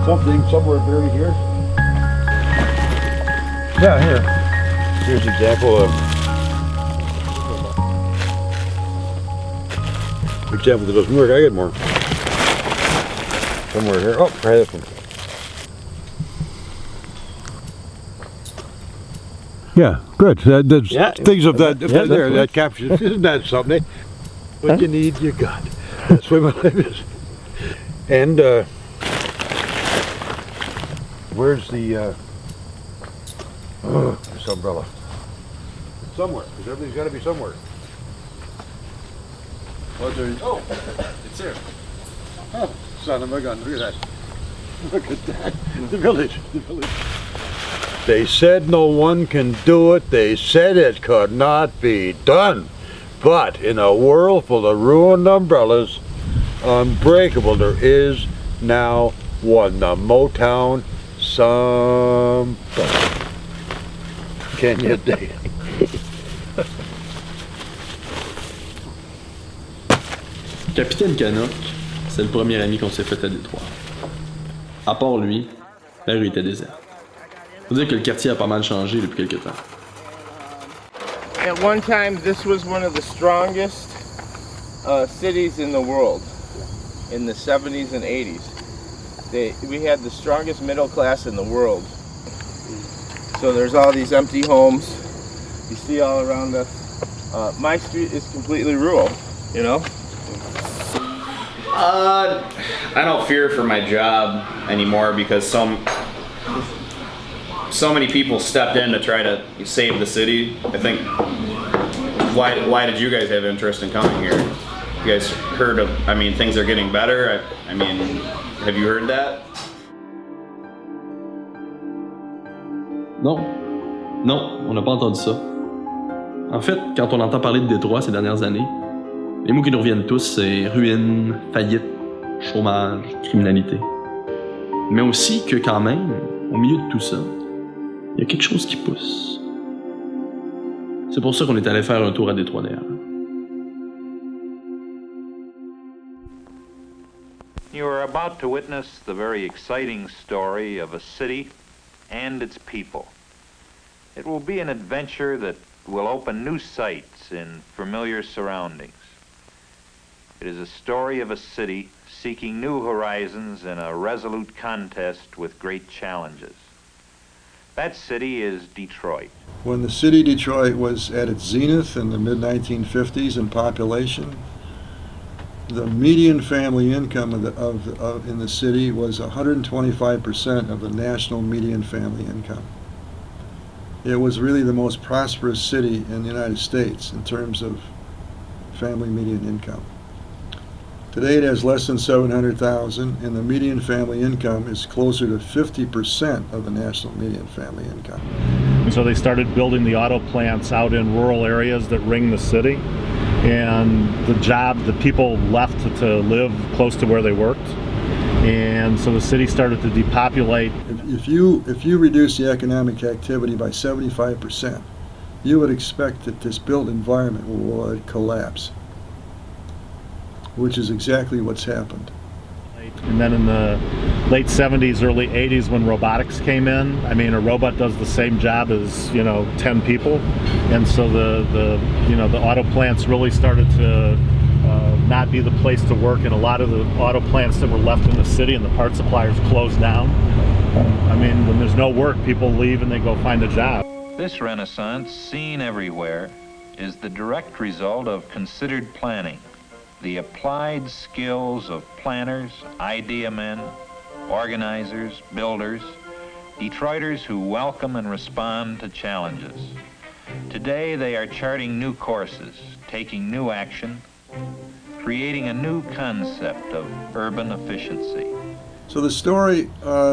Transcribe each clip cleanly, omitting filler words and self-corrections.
something somewhere buried here. Yeah, here. Here's an example that doesn't work. I get more. Somewhere here. Oh, try this one. Yeah, good. There's things of that there that captures. Isn't that something? What you need, you got. That's the way my life is. And where's the this umbrella? Somewhere, because everything's got to be somewhere. Oh, it's there. Oh, son of a gun! Look at that! Look at that! The village. They said no one can do it. They said it could not be done. But in a world full of ruined umbrellas, unbreakable, there is now one. The Motown somebody. Can you dig it? Capitaine Canuck, c'est le premier ami qu'on s'est fait à Détroit. À part lui, la rue était déserte. Faut dire que le quartier a pas mal changé depuis quelques temps. At one time, this was one of the strongest cities in the world in the 70s and 80s. We had the strongest middle class in the world. So there's all these empty homes you see all around us. My street is completely rural, you know? I don't fear for my job anymore because so many people stepped in to try to save the city. I think, why did you guys have interest in coming here? You guys heard of, things are getting better. Have you heard that? Non, on n'a pas entendu ça. En fait, quand on entend parler de Détroit ces dernières années, les mots qui nous reviennent tous, c'est ruine, faillite, chômage, criminalité. Mais aussi que quand même, au milieu de tout ça, il y a quelque chose qui pousse. C'est pour ça qu'on est allé faire un tour à Détroit d'ailleurs. You are about to witness the very exciting story of a city and its people. It will be an adventure that will open new sights in familiar surroundings. It is a story of a city seeking new horizons in a resolute contest with great challenges. That city is Detroit. When the city Detroit was at its zenith in the mid-1950s in population, the median family income in the city was 125% of the national median family income. It was really the most prosperous city in the United States in terms of family median income. Today it has less than 700,000, and the median family income is closer to 50% of the national median family income. And so they started building the auto plants out in rural areas that ring the city, and the people left to live close to where they worked, and so the city started to depopulate. If you reduce the economic activity by 75%, you would expect that this built environment would collapse, which is exactly what's happened. And then in the late 70s, early 80s, when robotics came in, a robot does the same job as 10 people, and so the auto plants really started to not be the place to work, and a lot of the auto plants that were left in the city and the part suppliers closed down. When there's no work, people leave and they go find a job. This renaissance, seen everywhere, is the direct result of considered planning. The applied skills of planners, idea men, organizers, builders, Detroiters who welcome and respond to challenges. Today they are charting new courses, taking new action, creating a new concept of urban efficiency. So the story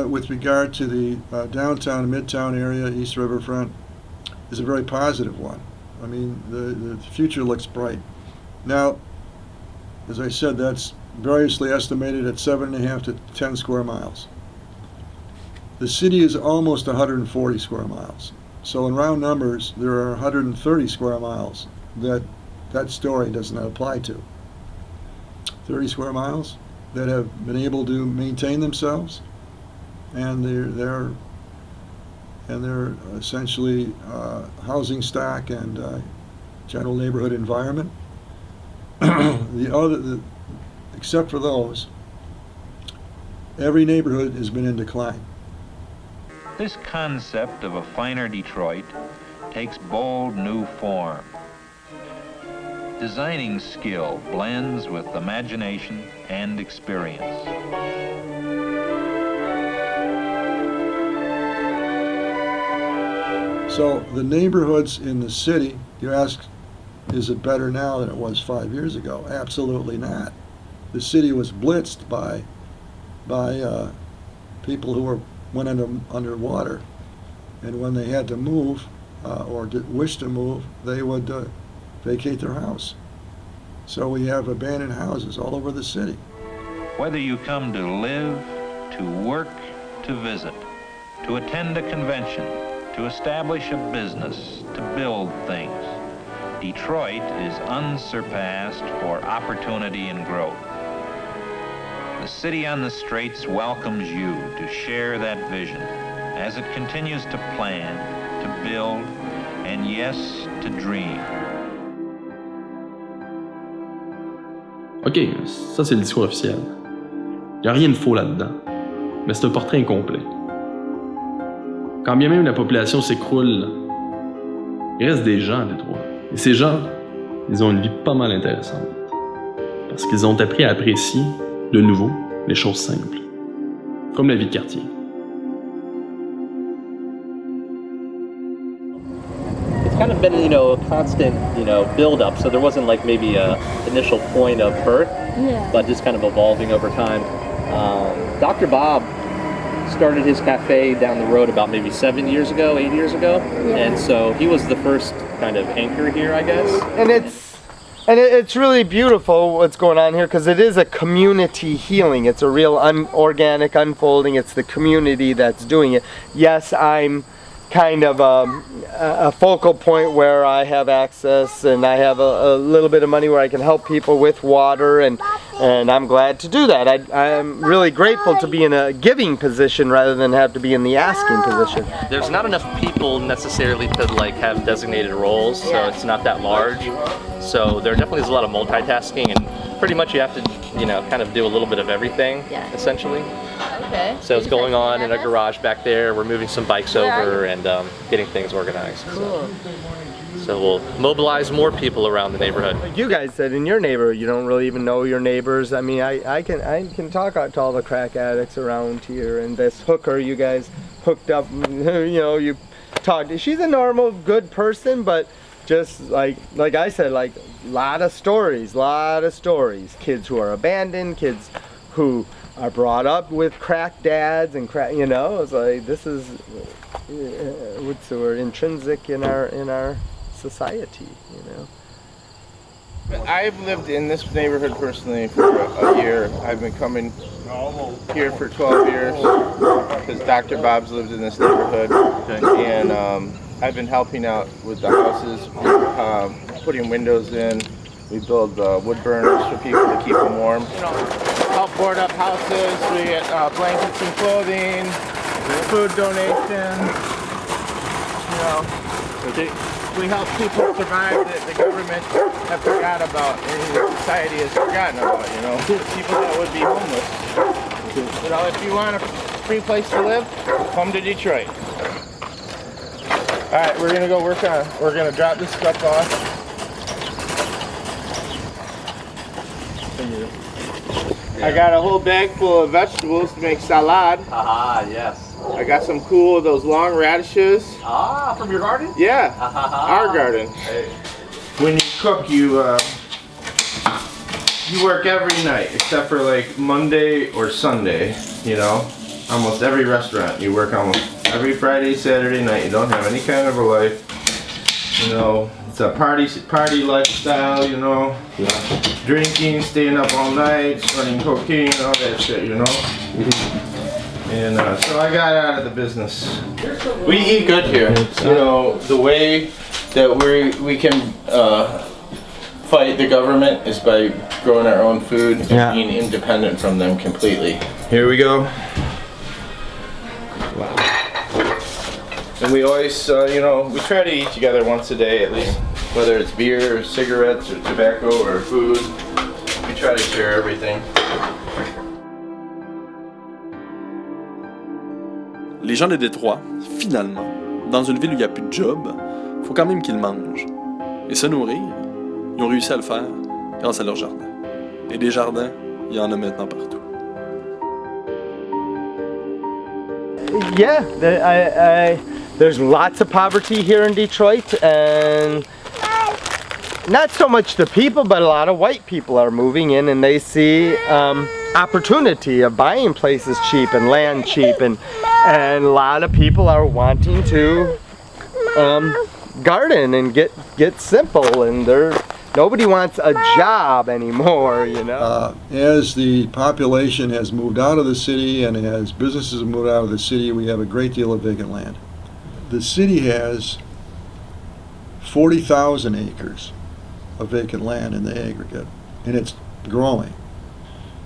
with regard to the downtown and midtown area, East Riverfront, is a very positive one. The future looks bright. Now, as I said, that's variously estimated at 7.5 to 10 square miles. The city is almost 140 square miles. So in round numbers, there are 130 square miles that story does not apply to. 30 square miles that have been able to maintain themselves, and they're essentially housing stock and general neighborhood environment. Except for those, every neighborhood has been in decline. This concept of a finer Detroit takes bold new form. Designing skill blends with imagination and experience. So the neighborhoods in the city, you ask, is it better now than it was 5 years ago? Absolutely not. The city was blitzed by people who went underwater, and when they had to move or wish to move, they would vacate their house. So we have abandoned houses all over the city. Whether you come to live, to work, to visit, to attend a convention, to establish a business, to build things, Detroit is unsurpassed for opportunity and growth. The city on the straits welcomes you to share that vision as it continues to plan, to build, and yes, to dream. Ok, ça c'est le discours officiel. Il n'y a rien de faux là-dedans, mais c'est un portrait incomplet. Quand bien même la population s'écroule, il reste des gens à Détroit. Et ces gens, ils ont une vie pas mal intéressante. Parce qu'ils ont appris à apprécier, de nouveau, les choses simples. Comme la vie de quartier. It's kind of been, a constant, build-up. So there wasn't like maybe a initial point of birth, but just kind of evolving over time. Dr. Bob started his cafe down the road about maybe 8 years ago, and so he was the first kind of anchor here, I guess. And it's really beautiful what's going on here, because it is a community healing. It's a real organic unfolding. It's the community that's doing it. Yes, I'm kind of a focal point where I have access and I have a little bit of money where I can help people with water, and I'm glad to do that. I'm really grateful to be in a giving position rather than have to be in the asking position. There's not enough people necessarily to like have designated roles, so it's not that large. So there definitely is a lot of multitasking, and pretty much you have to, kind of do a little bit of everything, essentially. Okay. So it's going on in a garage back there. We're moving some bikes over and getting things organized. Cool. So we'll mobilize more people around the neighborhood. Like you guys said, in your neighborhood, you don't really even know your neighbors. I mean, I can talk to all the crack addicts around here, and this hooker you guys hooked up. You talked. She's a normal, good person, but just like I said, like lot of stories. Kids who are abandoned, kids who are brought up with crack dads and crack. It's like this is we're intrinsic in our society. I've lived in this neighborhood personally for a year. I've been coming here for 12 years because Dr. Bob's lived in this neighborhood, and I've been helping out with the houses, putting windows in. We build wood burners for people to keep them warm. Help board up houses. We get blankets and clothing, food donations. We help people survive that the government have forgot about, and society has forgotten about. People that would be homeless. If you want a free place to live, come to Detroit. All right, we're gonna go work on. We're gonna drop this stuff off. I got a whole bag full of vegetables to make salad. Yes. I got some cool those long radishes. From your garden? Yeah, our garden. When you cook, you work every night except for like Monday or Sunday. Almost every restaurant you work almost every Friday, Saturday night. You don't have any kind of a life. It's a party lifestyle. Drinking, staying up all night, snorting cocaine, all that shit. And so I got out of the business. We eat good here. The way that we can fight the government is by growing our own food and being independent from them completely. Here we go. And we always, we try to eat together once a day at least, whether it's beer or cigarettes or tobacco or food. We try to share everything. Les gens de Détroit, finalement, dans une ville où il n'y a plus de job, faut quand même qu'ils mangent. Et se nourrir, ils ont réussi à le faire grâce à leur jardin. Et des jardins, il y en a maintenant partout. Yeah, there's lots of poverty here in Detroit, and not so much the people, but a lot of white people are moving in, and they see opportunity of buying places cheap and land cheap, and a lot of people are wanting to garden and get simple, and nobody wants a job anymore, As the population has moved out of the city and as businesses have moved out of the city, we have a great deal of vacant land. The city has 40,000 acres of vacant land in the aggregate, and it's growing.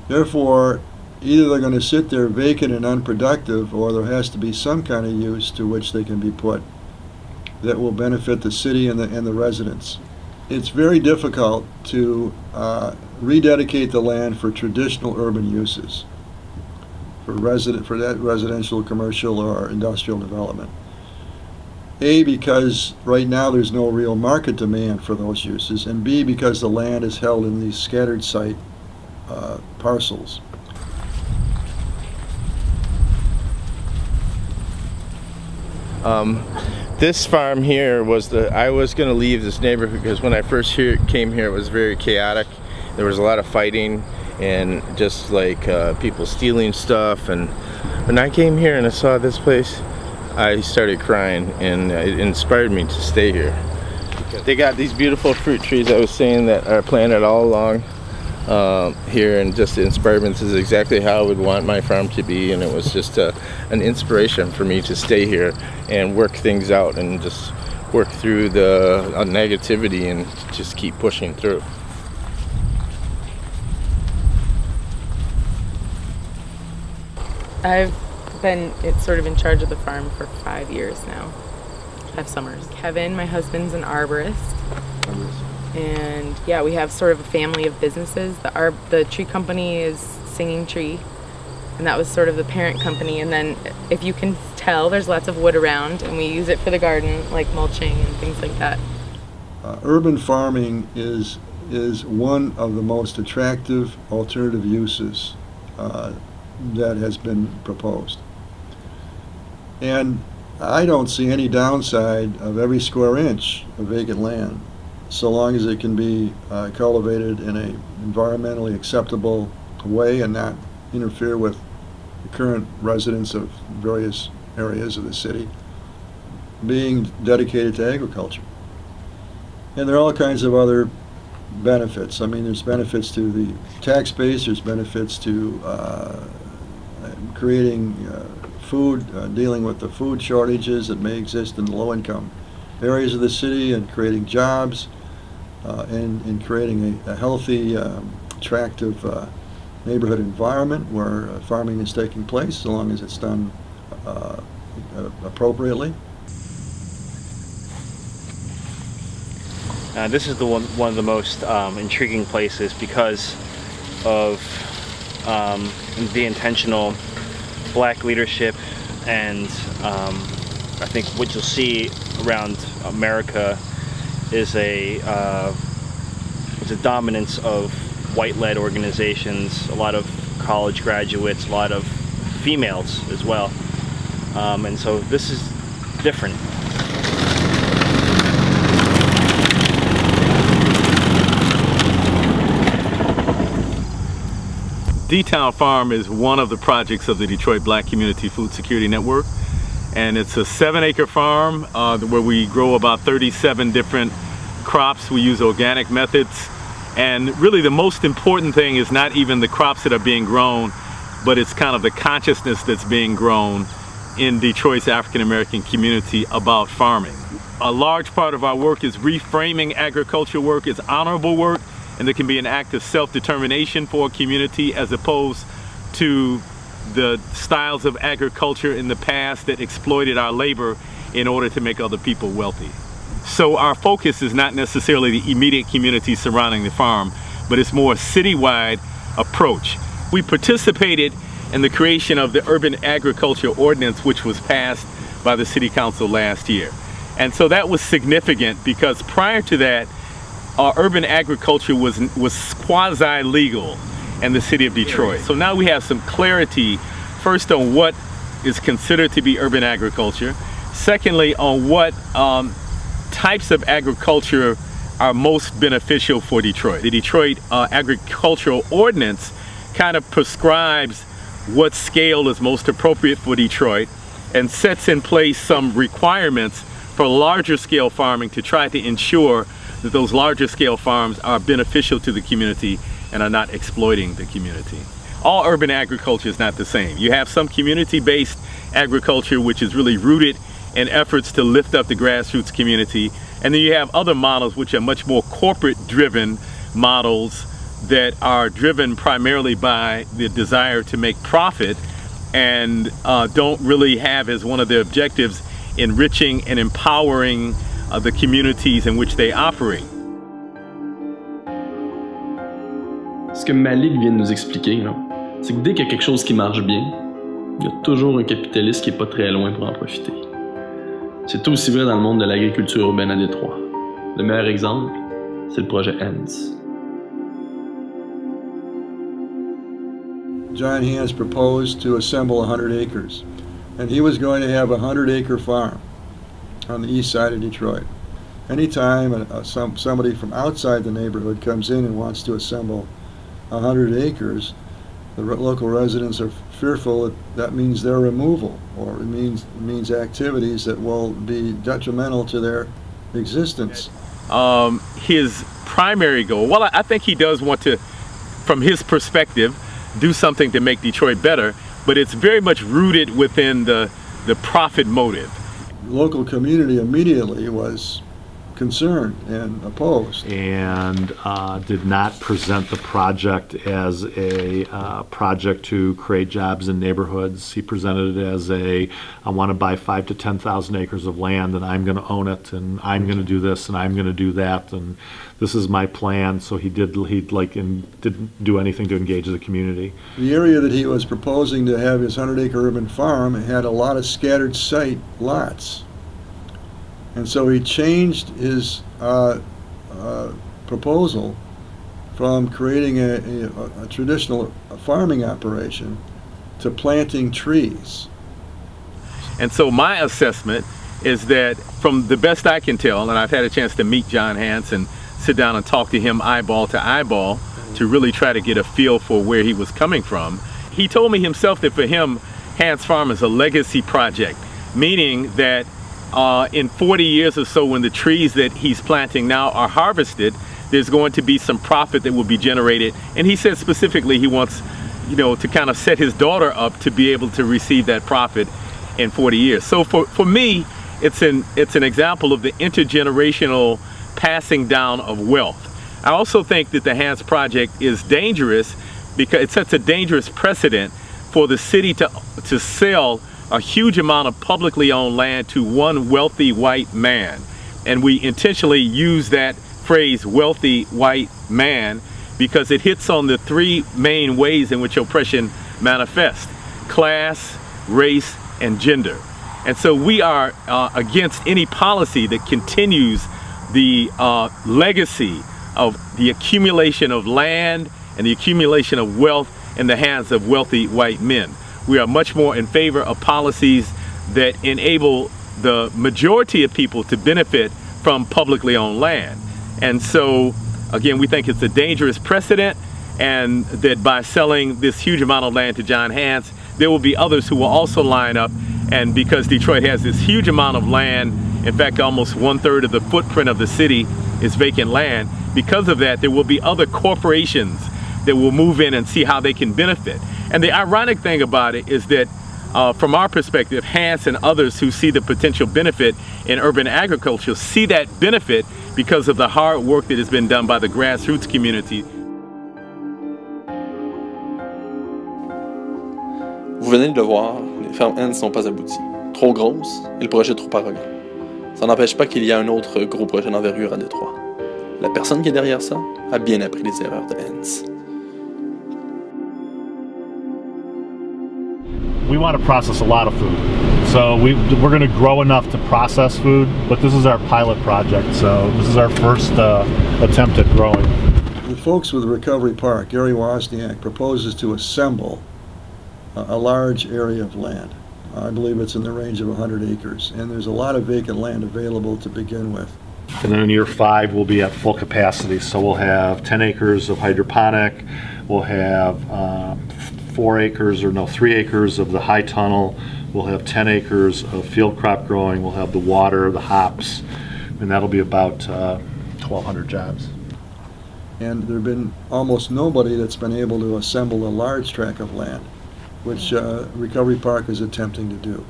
Therefore, either they're going to sit there vacant and unproductive, or there has to be some kind of use to which they can be put that will benefit the city and the residents. It's very difficult to rededicate the land for traditional urban uses, for that residential, commercial, or industrial development. A, because right now there's no real market demand for those uses, and B, because the land is held in these scattered site parcels. This farm here I was going to leave this neighborhood because when I first came here it was very chaotic. There was a lot of fighting and just like people stealing stuff, and when I came here and I saw this place, I started crying, and it inspired me to stay here. They got these beautiful fruit trees I was saying that are planted all along here, and just the inspired me. This is exactly how I would want my farm to be, and it was just an inspiration for me to stay here and work things out and just work through the negativity and just keep pushing through. I've been sort of in charge of the farm for 5 years now. 5 summers. Kevin, my husband's an arborist. And yeah, we have sort of a family of businesses. The tree company is Singing Tree, and that was sort of the parent company. And then, if you can tell, there's lots of wood around, and we use it for the garden, like mulching and things like that. Urban farming is one of the most attractive alternative uses that has been proposed. And I don't see any downside of every square inch of vacant land, so long as it can be cultivated in an environmentally acceptable way and not interfere with the current residents of various areas of the city, being dedicated to agriculture. And there are all kinds of other benefits. I mean, there's benefits to the tax base, there's benefits to creating food, dealing with the food shortages that may exist in low-income areas of the city, and creating jobs, and creating a healthy, attractive neighborhood environment where farming is taking place, so long as it's done appropriately. This is one of the most intriguing places because of the intentional black leadership, and I think what you'll see around America is a dominance of white-led organizations, a lot of college graduates, a lot of females as well, and so this is different. D-Town Farm is one of the projects of the Detroit Black Community Food Security Network, and it's a 7-acre farm where we grow about 37 different crops. We use organic methods, and really the most important thing is not even the crops that are being grown, but it's kind of the consciousness that's being grown in Detroit's African American community about farming. A large part of our work is reframing agriculture work as honorable work, and there can be an act of self-determination for a community, as opposed to the styles of agriculture in the past that exploited our labor in order to make other people wealthy. So our focus is not necessarily the immediate community surrounding the farm, but it's more a citywide approach. We participated in the creation of the Urban Agriculture Ordinance, which was passed by the City Council last year. And so that was significant because prior to that, urban agriculture was quasi-legal in the city of Detroit. So now we have some clarity, first on what is considered to be urban agriculture, secondly on what types of agriculture are most beneficial for Detroit. The Detroit Agricultural Ordinance kind of prescribes what scale is most appropriate for Detroit and sets in place some requirements for larger scale farming to try to ensure that those larger scale farms are beneficial to the community and are not exploiting the community. All urban agriculture is not the same. You have some community-based agriculture which is really rooted in efforts to lift up the grassroots community, and then you have other models which are much more corporate-driven models that are driven primarily by the desire to make profit and don't really have as one of their objectives enriching and empowering the communities in which they operate. Ce que Malik vient de nous expliquer, c'est que dès qu'il y a quelque chose qui marche bien, il y a toujours un capitaliste qui n'est pas très loin pour en profiter. C'est aussi vrai dans le monde de l'agriculture urbaine à Détroit. Le meilleur exemple, c'est le projet Hands. John Hans proposed to assemble 100 acres, and he was going to have a 100-acre farm on the east side of Detroit. Anytime somebody from outside the neighborhood comes in and wants to assemble 100 acres, the local residents are fearful that means their removal, or it means activities that will be detrimental to their existence. His primary goal, well, I think he does want to, from his perspective, do something to make Detroit better, but it's very much rooted within the profit motive. The local community immediately was concerned and opposed. And did not present the project as a project to create jobs in neighborhoods. He presented it as I want to buy 5,000 to 10,000 acres of land and I'm going to own it and I'm going to do this and I'm going to do that and this is my plan. So he didn't do anything to engage the community. The area that he was proposing to have his 100-acre urban farm had a lot of scattered site lots. And so he changed his proposal from creating a traditional farming operation to planting trees. And so my assessment is that from the best I can tell, and I've had a chance to meet John Hans and sit down and talk to him eyeball to eyeball to really try to get a feel for where he was coming from. He told me himself that for him, Hans Farm is a legacy project, meaning that in 40 years or so, when the trees that he's planting now are harvested, there's going to be some profit that will be generated. And he said specifically he wants, to kind of set his daughter up to be able to receive that profit in 40 years. So for me, it's an example of the intergenerational passing down of wealth. I also think that the Hans Project is dangerous because it sets a dangerous precedent for the city to sell a huge amount of publicly owned land to one wealthy white man. And we intentionally use that phrase, wealthy white man, because it hits on the three main ways in which oppression manifests: class, race, and gender. And so we are against any policy that continues the legacy of the accumulation of land and the accumulation of wealth in the hands of wealthy white men. We are much more in favor of policies that enable the majority of people to benefit from publicly owned land. And so, again, we think it's a dangerous precedent, and that by selling this huge amount of land to John Hans, there will be others who will also line up. And because Detroit has this huge amount of land, in fact, almost 1/3 of the footprint of the city is vacant land, because of that, there will be other corporations that will move in and see how they can benefit. And the ironic thing about it is that from our perspective, Hans and others who see the potential benefit in urban agriculture see that benefit because of the hard work that has been done by the grassroots community. Vous venez de le voir, les fermes N ne sont pas abouties. trop grosse et le projet trop arrogant. Ça n'empêche pas qu'il y a un autre gros projet d'envergure à Détroit. La personne qui est derrière ça a bien appris les erreurs de Hans. We want to process a lot of food. So we're going to grow enough to process food, but this is our pilot project, so this is our first attempt at growing. The folks with Recovery Park, Gary Wozniak, proposes to assemble a large area of land. I believe it's in the range of 100 acres, and there's a lot of vacant land available to begin with. And then in year 5, we'll be at full capacity. So we'll have 10 acres of hydroponic, we'll have 3 acres of the high tunnel, we'll have 10 acres of field crop growing, we'll have the water, the hops, and that'll be about 1,200 jobs. And there have been almost nobody that's been able to assemble a large tract of land, which Recovery Park is attempting to do.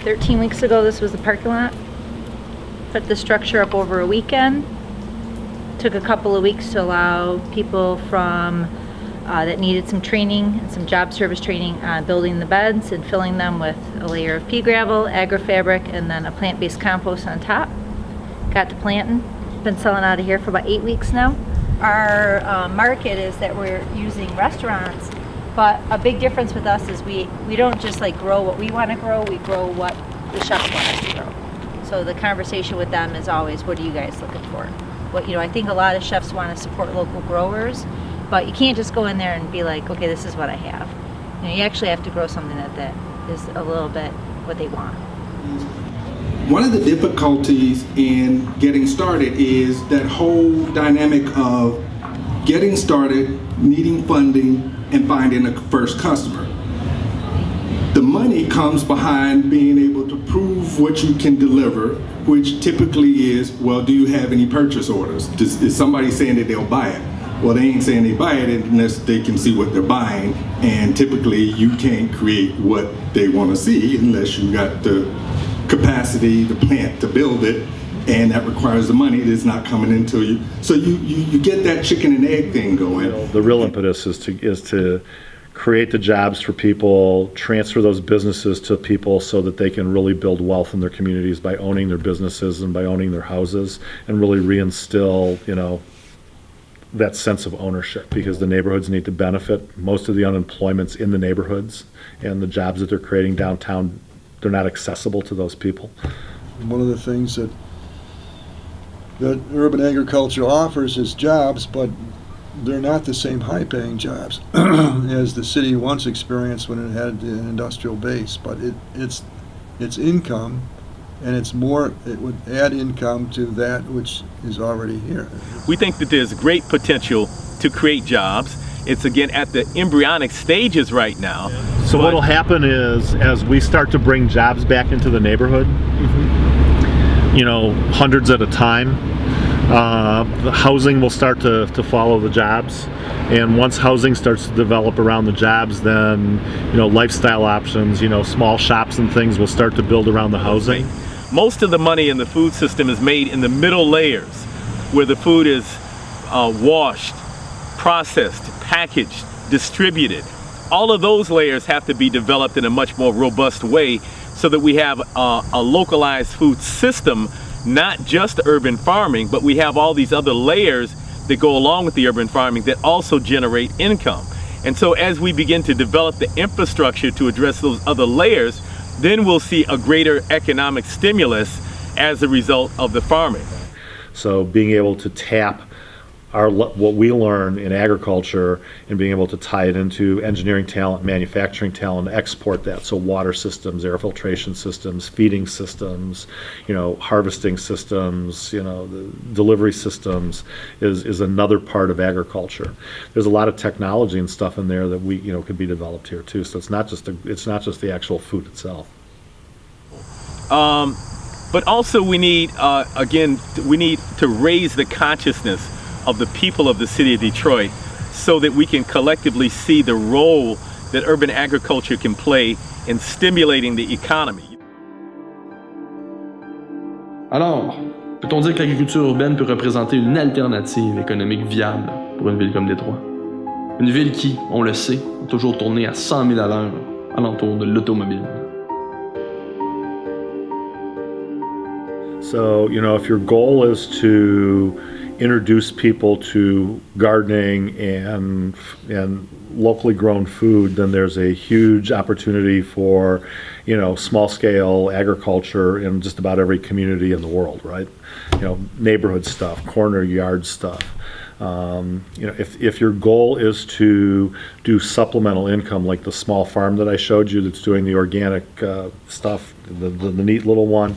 13 weeks ago, this was the parking lot. Put the structure up over a weekend. Took a couple of weeks to allow people from that needed some training and some job service training on building the beds and filling them with a layer of pea gravel, agri-fabric, and then a plant-based compost on top. Got to planting. Been selling out of here for about 8 weeks now. Our market is that we're using restaurants, but a big difference with us is we don't just like grow what we want to grow, we grow what the chefs want us to grow. So the conversation with them is always, what are you guys looking for? What, I think a lot of chefs want to support local growers, but you can't just go in there and be like, okay, this is what I have. You actually have to grow something that is a little bit what they want. One of the difficulties in getting started is that whole dynamic of getting started, needing funding, and finding a first customer. The money comes behind being able to prove what you can deliver, which typically is, well, do you have any purchase orders? Is somebody saying that they'll buy it? Well, they ain't saying they buy it unless they can see what they're buying, and typically you can't create what they want to see unless you got the capacity, the plant to build it, and that requires the money that's not coming into you. So you get that chicken and egg thing going. The real impetus is to create the jobs for people, transfer those businesses to people so that they can really build wealth in their communities by owning their businesses and by owning their houses, and really reinstill, that sense of ownership, because the neighborhoods need to benefit. Most of the unemployment's in the neighborhoods, and the jobs that they're creating downtown, they're not accessible to those people. One of the things that urban agriculture offers is jobs, but they're not the same high-paying jobs as the city once experienced when it had an industrial base. But it's income, and it would add income to that which is already here. We think that there's great potential to create jobs. It's again at the embryonic stages right now. So what'll happen is, as we start to bring jobs back into the neighborhood, hundreds at a time, the housing will start to follow the jobs. And once housing starts to develop around the jobs, then, lifestyle options, small shops and things will start to build around the housing. Most of the money in the food system is made in the middle layers, where the food is washed, processed, packaged, distributed. All of those layers have to be developed in a much more robust way so that we have a localized food system, not just urban farming, but we have all these other layers that go along with the urban farming that also generate income. And so as we begin to develop the infrastructure to address those other layers, then we'll see a greater economic stimulus as a result of the farming. So being able to tap what we learn in agriculture and being able to tie it into engineering talent, manufacturing talent, export that. So water systems, air filtration systems, feeding systems, harvesting systems, the delivery systems is another part of agriculture. There's a lot of technology and stuff in there that we could be developed here too. So it's not just the actual food itself. But also we need to raise the consciousness of the people of the city of Detroit so that we can collectively see the role that urban agriculture can play in stimulating the economy. Alors, peut-on dire que l'agriculture urbaine peut représenter une alternative économique viable pour une ville comme Détroit? Une ville qui, on le sait, a toujours tourné à 100 000 à l'heure alentour de l'automobile. So, if your goal is to introduce people to gardening and locally grown food, then there's a huge opportunity for, small scale agriculture in just about every community in the world, right? Neighborhood stuff, corner yard stuff. If your goal is to do supplemental income, like the small farm that I showed you that's doing the organic stuff, the neat little one,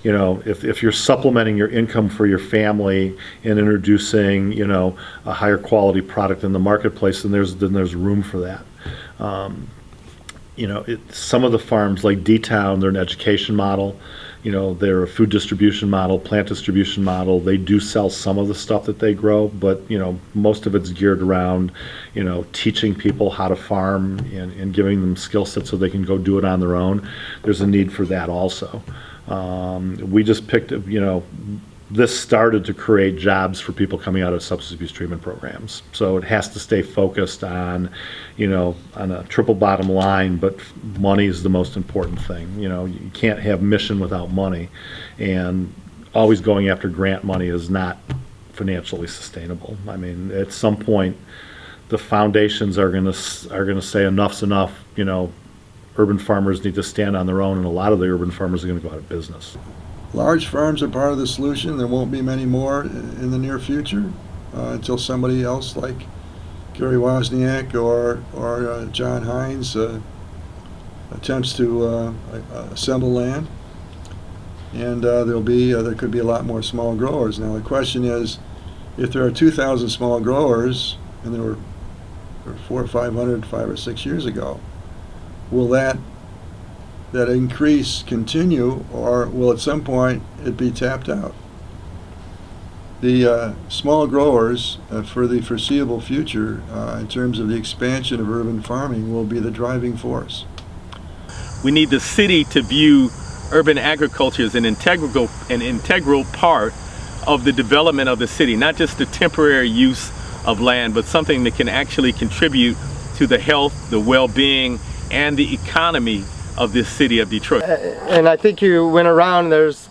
if you're supplementing your income for your family and introducing, a higher quality product in the marketplace, then there's room for that. Some of the farms like D-Town, they're an education model. They're a food distribution model, plant distribution model. They do sell some of the stuff that they grow, but most of it's geared around, teaching people how to farm and giving them skill sets so they can go do it on their own. There's a need for that also. We just picked, this started to create jobs for people coming out of substance abuse treatment programs. So it has to stay focused on, on a triple bottom line, but money is the most important thing. You can't have mission without money, and always going after grant money is not financially sustainable. I mean, at some point, the foundations are gonna say enough's enough. Urban farmers need to stand on their own, and a lot of the urban farmers are going to go out of business. Large farms are part of the solution. There won't be many more in the near future until somebody else like Gary Wozniak or John Hines attempts to assemble land. And there could be a lot more small growers. Now the question is, if there are 2,000 small growers, and there were 400 or 500 5 or 6 years ago, will that increase continue, or will at some point it be tapped out? The small growers for the foreseeable future in terms of the expansion of urban farming will be the driving force. We need the city to view urban agriculture as an integral part of the development of the city, not just the temporary use of land, but something that can actually contribute to the health, the well-being, and the economy of this city of Detroit. And I think you went around, there's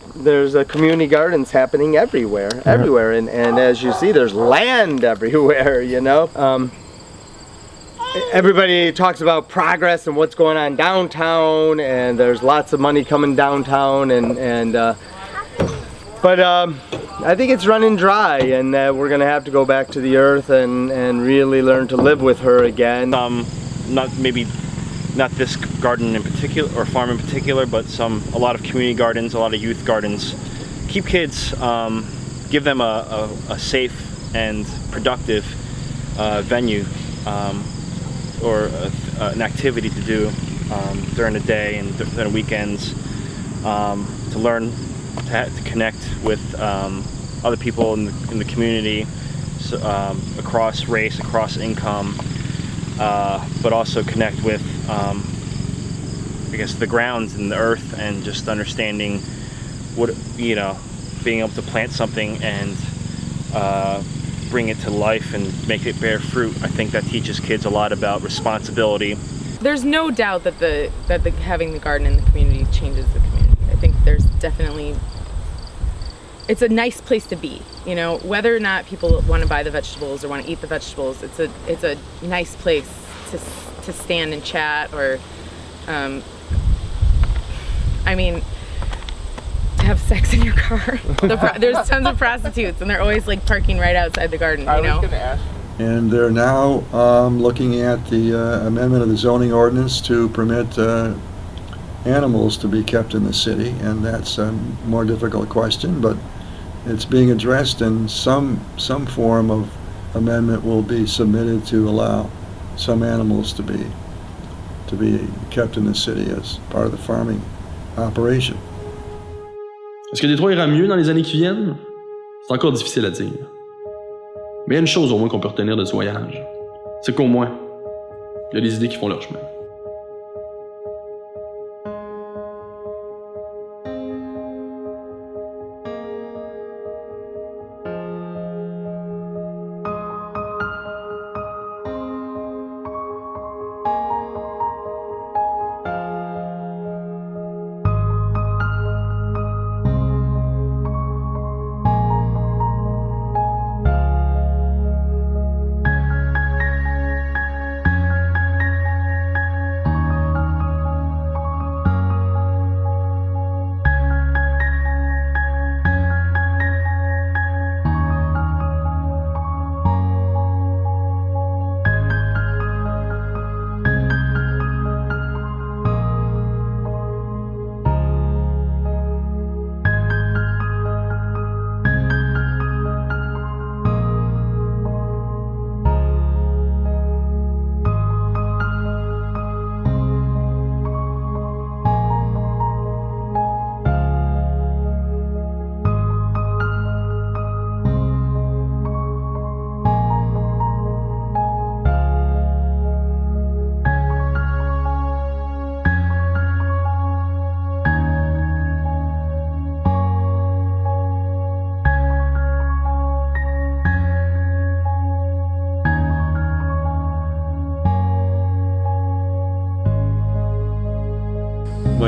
community gardens happening everywhere, and as you see, there's land everywhere, Everybody talks about progress and what's going on downtown, and there's lots of money coming downtown, but I think it's running dry, and we're gonna have to go back to the earth and really learn to live with her again. Not this garden in particular, or farm in particular, but a lot of community gardens, a lot of youth gardens. Keep kids, give them a safe and productive venue or an activity to do during the day and during weekends, to learn to connect with other people in the community, across race, across income, but also connect with the grounds and the earth, and just understanding being able to plant something and bring it to life and make it bear fruit. I think that teaches kids a lot about responsibility. There's no doubt that having the garden in the community changes the community. I think there's definitely, it's a nice place to be, whether or not people want to buy the vegetables or want to eat the vegetables. It's a nice place to stand and chat, or to have sex in your car. There's tons of prostitutes, and they're always like parking right outside the garden. I was going to ask. And they're now looking at the amendment of the zoning ordinance to permit animals to be kept in the city, and that's a more difficult question, but it's being addressed, and some form of amendment will be submitted to allow some animals to be kept in the city as part of the farming operation. Est-ce que Détroit ira mieux dans les années qui viennent? C'est encore difficile à dire. Mais il y a une chose au moins qu'on peut retenir de ce voyage, c'est qu'au moins, il y a des idées qui font leur chemin.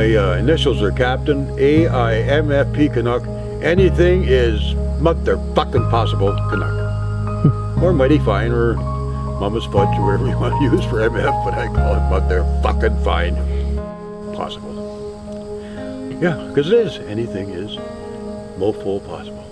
My initials are Captain, AIMFP Canuck. Anything is motherfucking possible Canuck. Or mighty fine, or Mama's fudge, or whatever you want to use for MF, but I call it motherfucking fine possible. Yeah, because it is. Anything is mofo possible.